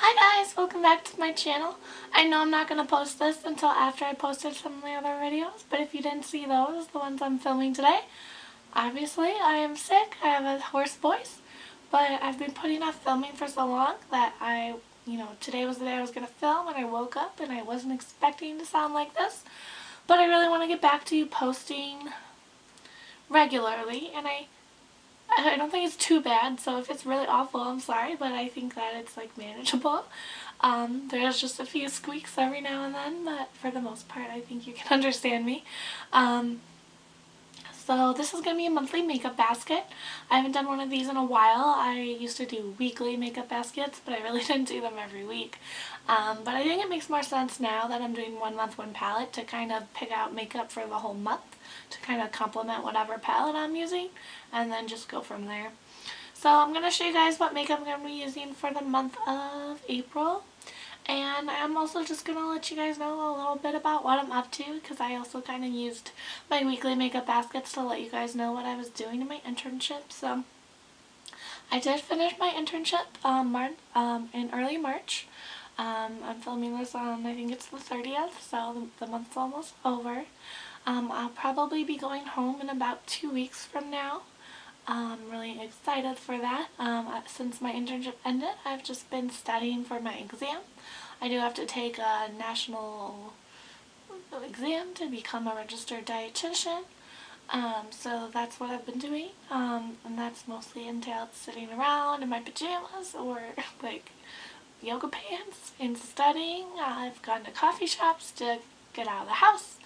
Hi guys, welcome back to my channel. I know I'm not going to post this until after I posted some of the other videos, but if you didn't see those, the ones I'm filming today, obviously I am sick, I have a hoarse voice, but I've been putting off filming for so long that today was the day I was going to film and I woke up and I wasn't expecting to sound like this, but I really want to get back to you posting regularly, and I don't think it's too bad, so if it's really awful, I'm sorry, but I think that it's like manageable. There's just a few squeaks every now and then, but for the most part, I think you can understand me. So this is going to be a monthly makeup basket. I haven't done one of these in a while. I used to do weekly makeup baskets, but I really didn't do them every week. But I think it makes more sense now that I'm doing 1 month, 1 palette to kind of pick out makeup for the whole month to kind of complement whatever palette I'm using and then just go from there. So I'm going to show you guys what makeup I'm going to be using for the month of April. And I'm also just going to let you guys know a little bit about what I'm up to, because I also kind of used my weekly makeup baskets to let you guys know what I was doing in my internship. So I did finish my internship in early March. I'm filming this on, I think it's the 30th, so the month's almost over. I'll probably be going home in about 2 weeks from now. I'm really excited for that. Since my internship ended, I've just been studying for my exam. I do have to take a national exam to become a registered dietitian. So that's what I've been doing. And that's mostly entailed sitting around in my pajamas or like yoga pants and studying. I've gone to coffee shops to get out of the house,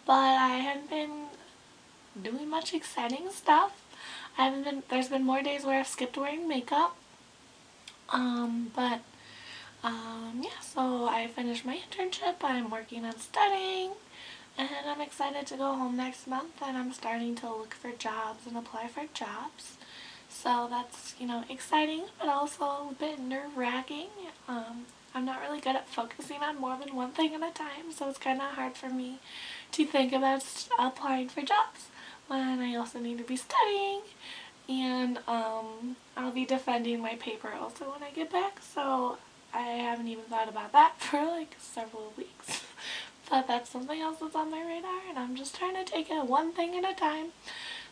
but I haven't been doing much exciting stuff. There's been more days where I've skipped wearing makeup. Yeah, so I finished my internship, I'm working on studying, and I'm excited to go home next month, and I'm starting to look for jobs and apply for jobs. So that's, exciting, but also a bit nerve-wracking. I'm not really good at focusing on more than one thing at a time, so it's kind of hard for me to think about applying for jobs when I also need to be studying, and I'll be defending my paper also when I get back, so I haven't even thought about that for like several weeks. But that's something else that's on my radar, and I'm just trying to take it one thing at a time.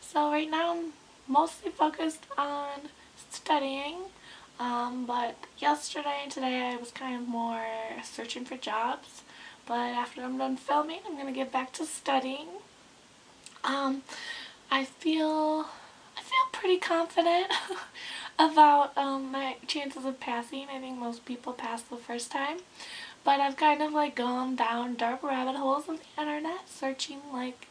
So right now I'm mostly focused on studying, but yesterday and today I was kind of more searching for jobs. But after I'm done filming, I'm going to get back to studying. I feel pretty confident about my chances of passing. I think most people pass the first time. But I've kind of like gone down dark rabbit holes on the internet searching like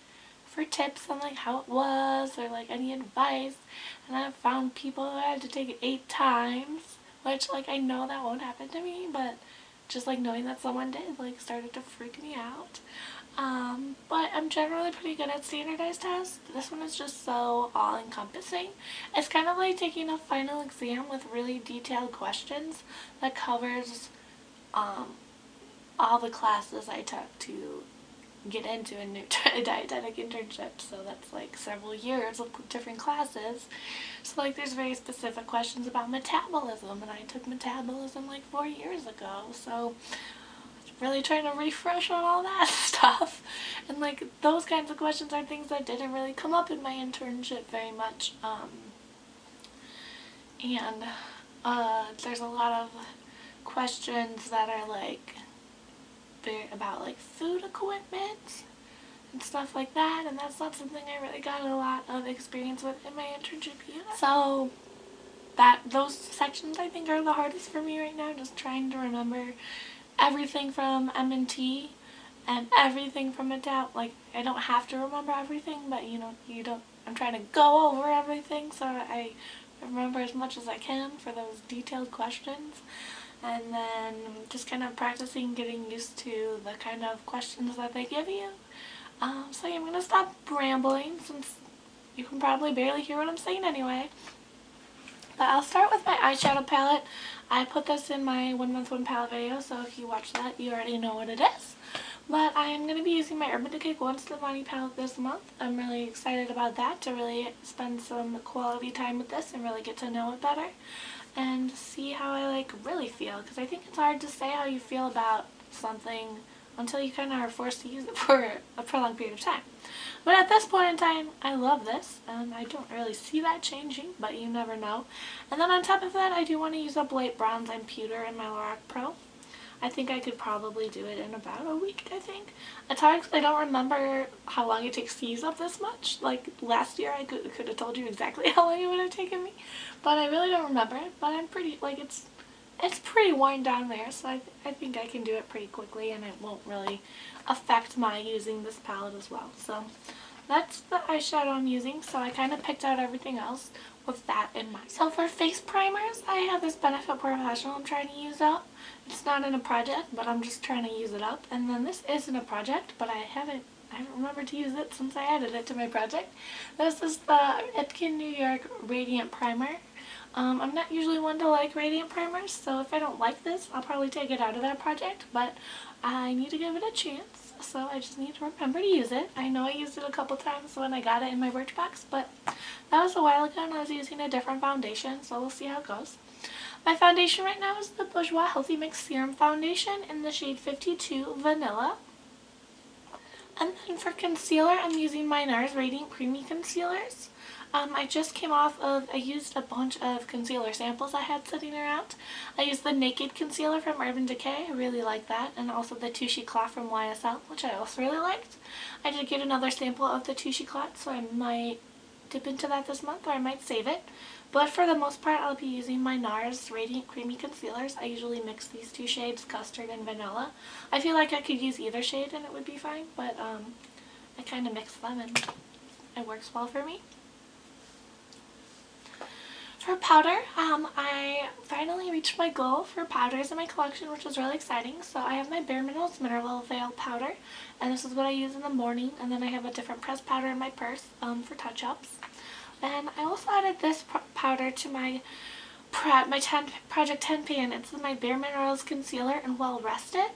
for tips on like how it was or like any advice, and I've found people who had to take it 8 times, which like I know that won't happen to me, but just like knowing that someone did like started to freak me out. But I'm generally pretty good at standardized tests. This one is just so all-encompassing. It's kind of like taking a final exam with really detailed questions that covers all the classes I took to get into a dietetic internship. So that's like several years of different classes. So like there's very specific questions about metabolism, and I took metabolism like 4 years ago. So really trying to refresh on all that stuff, and like those kinds of questions are things that didn't really come up in my internship very much, and there's a lot of questions that are like about like food equipment and stuff like that, and that's not something I really got a lot of experience with in my internship either. So those sections I think are the hardest for me right now, just trying to remember everything from M&T and everything from like I don't have to remember everything, but I'm trying to go over everything so I remember as much as I can for those detailed questions, and then just kind of practicing getting used to the kind of questions that they give you. So yeah, I'm going to stop rambling since you can probably barely hear what I'm saying anyway. But I'll start with my eyeshadow palette. I put this in my 1 month 1 palette video, so if you watch that, you already know what it is. But I am going to be using my Urban Decay Glow Stefani palette this month. I'm really excited about that, to really spend some quality time with this and really get to know it better. and see how I like really feel, because I think it's hard to say how you feel about something until you kind of are forced to use it for a prolonged period of time. But at this point in time, I love this, and I don't really see that changing, but you never know. And then on top of that, I do want to use up light bronze and pewter in my Lorac Pro. I think I could probably do it in about a week, I think. It's hard because I don't remember how long it takes to use up this much. Like last year I could have told you exactly how long it would have taken me, but I really don't remember it. But I'm pretty, like it's pretty worn down there, so I think I can do it pretty quickly and it won't really affect my using this palette as well. So that's the eyeshadow I'm using, so I kind of picked out everything else with that in mind. So for face primers, I have this Benefit Professional I'm trying to use up. It's not in a project, but I'm just trying to use it up. And then this is in a project, but I haven't remembered to use it since I added it to my project. This is the Ipkin New York Radiant Primer. I'm not usually one to like radiant primers, so if I don't like this, I'll probably take it out of that project, but I need to give it a chance, so I just need to remember to use it. I know I used it a couple times when I got it in my Birchbox, but that was a while ago and I was using a different foundation, so we'll see how it goes. My foundation right now is the Bourjois Healthy Mix Serum Foundation in the shade 52 Vanilla. And then for concealer, I'm using my NARS Radiant Creamy Concealers. I just came off of, I used a bunch of concealer samples I had sitting around. I used the Naked Concealer from Urban Decay, I really like that, and also the Touche Eclat from YSL, which I also really liked. I did get another sample of the Touche Eclat, so I might dip into that this month, or I might save it. But for the most part, I'll be using my NARS Radiant Creamy Concealers. I usually mix these two shades, Custard and Vanilla. I feel like I could use either shade and it would be fine, but I kind of mix them and it works well for me. For powder, I finally reached my goal for powders in my collection, which was really exciting. So I have my Bare Minerals Mineral Veil powder, and this is what I use in the morning, and then I have a different pressed powder in my purse for touch-ups. And I also added this powder to my Project 10 pan. It's my Bare Minerals Concealer in Well Rested,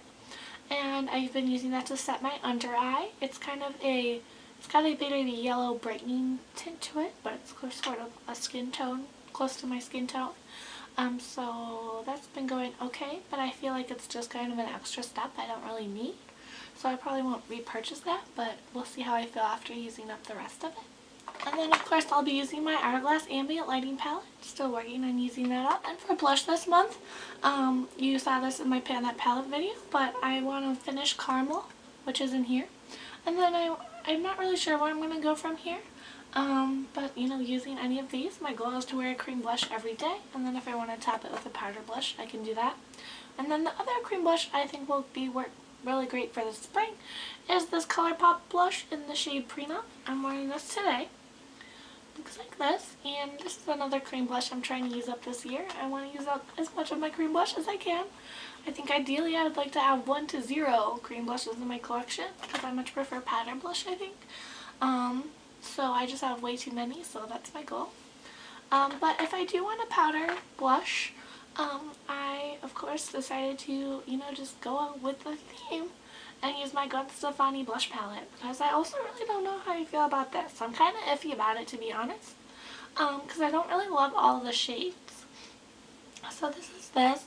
and I've been using that to set my under eye. It's got a bit of a yellow brightening tint to it, but it's sort of a skin tone, close to my skin tone. So that's been going okay, but I feel like it's just kind of an extra step I don't really need. So I probably won't repurchase that, but we'll see how I feel after using up the rest of it. And then of course I'll be using my Hourglass Ambient Lighting Palette. Still working on using that up. And for blush this month, you saw this in my Pan That Palette video, but I want to finish Caramel, which is in here. And then I'm not really sure where I'm going to go from here. But you know, using any of these, my goal is to wear a cream blush every day, and then if I want to top it with a powder blush, I can do that. And then the other cream blush I think will work really great for the spring is this ColourPop blush in the shade Prenup. I'm wearing this today. Looks like this, and this is another cream blush I'm trying to use up this year. I want to use up as much of my cream blush as I can. I think ideally I would like to have 1 to 0 cream blushes in my collection, because I much prefer powder blush, I think. So I just have way too many, so that's my goal. But if I do want a powder blush, I of course decided to, just go with the theme and use my Gwen Stefani blush palette, because I also really don't know how I feel about this. I'm kind of iffy about it, to be honest, because I don't really love all the shades. So this is this.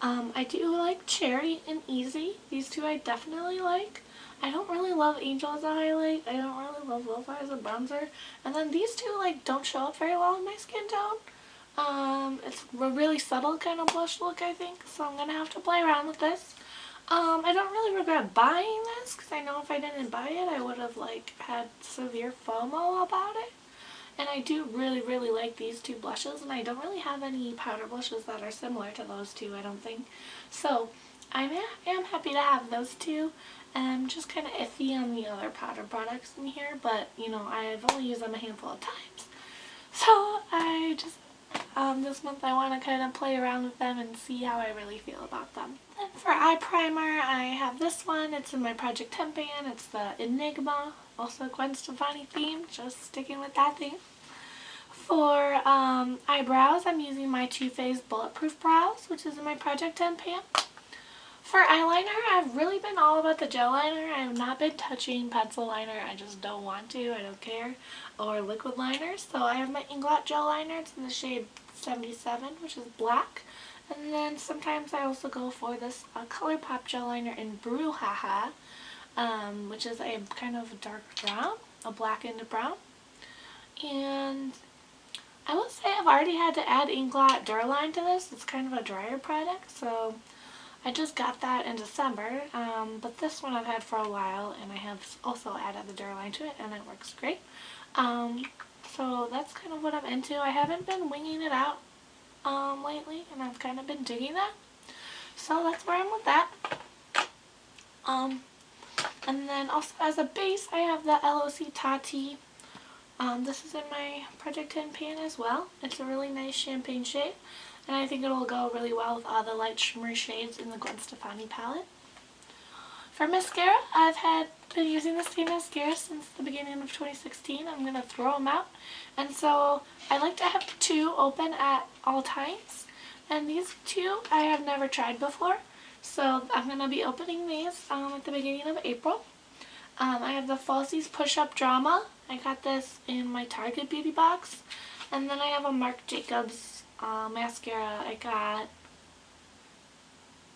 I do like Cherry and Easy. These two I definitely like. I don't really love Angel as a highlight. I don't really love Lo-Fi as a bronzer. And then these two don't show up very well in my skin tone. It's a really subtle kind of blush look, I think. So I'm going to have to play around with this. I don't really regret buying this, because I know if I didn't buy it, I would have had severe FOMO about it. And I do really, really like these two blushes, and I don't really have any powder blushes that are similar to those two, I don't think. So I am happy to have those two, and I'm just kind of iffy on the other powder products in here, but I've only used them a handful of times. So I just, this month I want to kind of play around with them and see how I really feel about them. And for eye primer, I have this one. It's in my Project 10 pan. It's the Enigma, also Gwen Stefani theme, just sticking with that theme. For eyebrows, I'm using my Too Faced Bulletproof Brows, which is in my Project 10 pan. For eyeliner, I've really been all about the gel liner. I have not been touching pencil liner. I just don't want to. I don't care. Or liquid liners. So I have my Inglot gel liner. It's in the shade 77, which is black. And then sometimes I also go for this ColourPop gel liner in Brouhaha, which is a kind of dark brown, a blackened brown. And I will say I've already had to add Inglot Duraline to this. It's kind of a drier product, so I just got that in December. But this one I've had for a while, and I have also added the Duraline to it, and it works great. So that's kind of what I'm into. I haven't been winging it out lately, and I've kind of been digging that. So that's where I'm with that. And then also as a base, I have the LOC Tati. This is in my Project 10 pan as well. It's a really nice champagne shade, and I think it'll go really well with all the light shimmery shades in the Gwen Stefani palette. For mascara, I've been using the same mascara since the beginning of 2016. I'm going to throw them out, and so I like to have two open at all times, and these two I have never tried before, so I'm going to be opening these at the beginning of April. I have the Falsies Push-Up Drama. I got this in my Target beauty box. And then I have a Marc Jacobs mascara I got,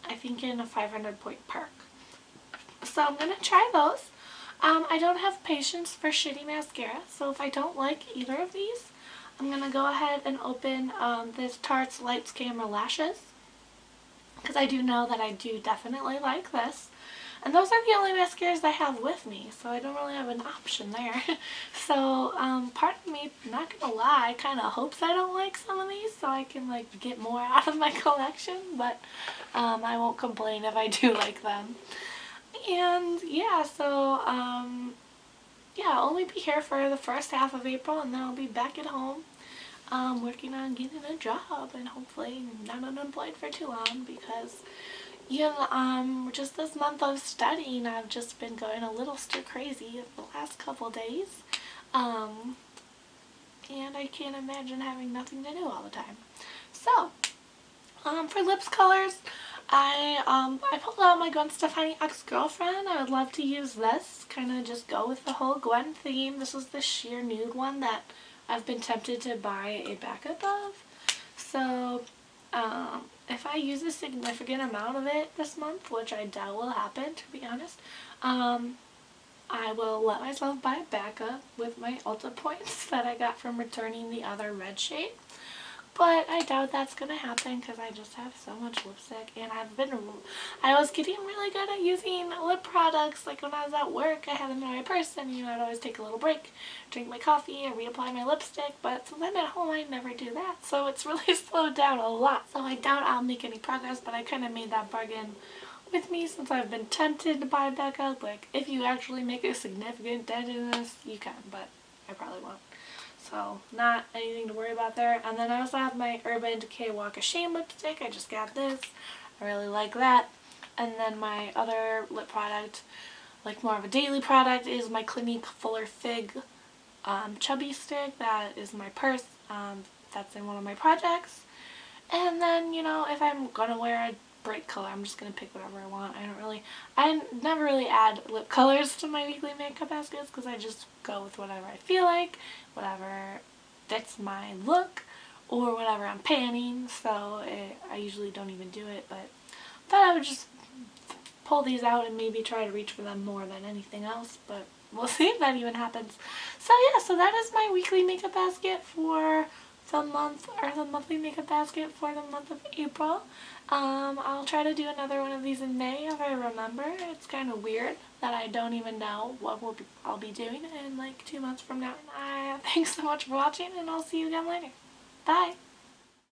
I think, in a 500-point perk. So I'm going to try those. I don't have patience for shitty mascara, so if I don't like either of these, I'm going to go ahead and open this Tarte's Lights Camera Lashes, because I do know that I do definitely like this. And those are the only mascaras I have with me, so I don't really have an option there. So part of me, not gonna lie, kind of hopes I don't like some of these so I can like get more out of my collection, but I won't complain if I do like them. And yeah, so yeah, I'll only be here for the first half of April, and then I'll be back at home working on getting a job and hopefully not unemployed for too long, because just this month of studying, I've just been going a little stir crazy the last couple days, and I can't imagine having nothing to do all the time. So, for lips colors, I pulled out my Gwen Stefani Ex-Girlfriend. I would love to use this, kind of just go with the whole Gwen theme. This is the sheer nude one that I've been tempted to buy a backup of. So, if I use a significant amount of it this month, which I doubt will happen, to be honest, I will let myself buy a backup with my Ulta points that I got from returning the other red shade. But I doubt that's going to happen because I just have so much lipstick, and I was getting really good at using lip products. Like when I was at work, I had them in my purse, and I'd always take a little break, drink my coffee, and reapply my lipstick. But since I'm at home, I never do that, so it's really slowed down a lot. So I doubt I'll make any progress, but I kind of made that bargain with me since I've been tempted to buy back up. Like, if you actually make a significant dent in this, you can, but I probably won't. So, not anything to worry about there. And then I also have my Urban Decay Walk of Shame lipstick. I just got this. I really like that. And then my other lip product, like more of a daily product, is my Clinique Fuller Fig Chubby Stick. That is my purse. That's in one of my projects. And then, if I'm going to wear a bright color, I'm just going to pick whatever I want. I never really add lip colors to my weekly makeup baskets because I just go with whatever I feel like, whatever fits my look, or whatever I'm panning, so I usually don't even do it, but I thought I would just pull these out and maybe try to reach for them more than anything else, but we'll see if that even happens. So yeah, so that is my weekly makeup basket for the month, or the monthly makeup basket for the month of April. I'll try to do another one of these in May if I remember. It's kind of weird that I don't even know what I'll be doing in like 2 months from now. Thanks so much for watching, and I'll see you again later. Bye!